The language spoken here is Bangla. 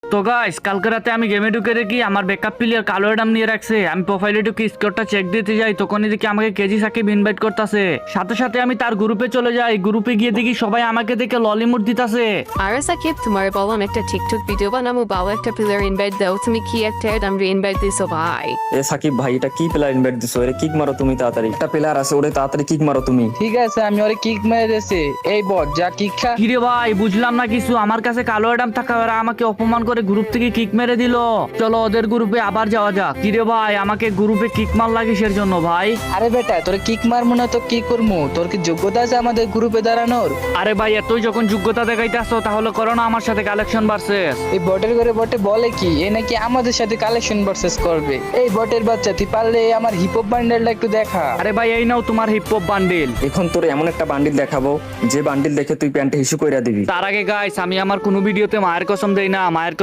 তো গাইস কালকে রাতে আমি গেমে ঢুকে দেখি আমার ব্যাকআপ প্লেয়ার কালো অ্যাডাম নিয়ে রাখছে। আমি প্রোফাইলে ঢুকে স্কোরটা চেক দিতে যাই, তখনই দেখি আমাকে কেজি সাকিব ইনভাইট করতেছে। সাথে সাথে আমি তার গ্রুপে চলে যাই। গ্রুপে গিয়ে দেখি সবাই আমাকে দেখে ললিমুড দিতাছে। আরে সাকিব, তোমার বললাম একটা টিকটক ভিডিও বানাবো, ভালো একটা প্লেয়ার ইনভাইট দাও। তুমি কি একটা অ্যাডাম ইনভাইট দিছো ভাই? এ সাকিব ভাই, এটা কি প্লেয়ার ইনভাইট দিছো? এর কিক মারো তুমি তাড়াতাড়ি। একটা প্লেয়ার আছে, ওরে তাড়াতাড়ি কিক মারো তুমি। ঠিক আছে, আমি ওরে কিক মেরে দিয়েছি। এই বট যা কিক খা। কিরে ভাই, বুঝলাম না কিছু। আমার কাছে কালো অ্যাডাম থাকা ওরা আমাকে অপমান করে গ্রুপ থেকে কিক মেরে দিল। চলো ওদের গ্রুপে আবার যাওয়া যাক। কিরে ভাই, আমাকে গ্রুপে কিক মার লাগিসের জন্য ভাই? আরে বেটা, তোরে কিক মারবো না তো কি করবো? তোর কি যোগ্যতা আছে আমাদের গ্রুপে দাঁড়ানোর? আরে ভাই, এতই যখন যোগ্যতা দেখাইতে আসছো তাহলে করো না আমার সাথে কালেকশন ভার্সেস। এই বটের করে বটে বলে কি এ নাকি আমাদের সাথে কালেকশন ভার্সেস করবে। এই বটের বাচ্চা, তুই পারলে আমার হিপ হপ বান্ডেলটা একটু দেখা। আরে ভাই, এই নাও তোমার হিপ হপ বান্ডিল। এখন তোর এমন একটা বান্ডিল দেখাবো যে বান্ডিল দেখে তুই প্যান্টে হিসু কইরা দিবি। তার আগে গাইস, আমি আমার কোনো ভিডিওতে মায়ের কসম দেই না। মায়ের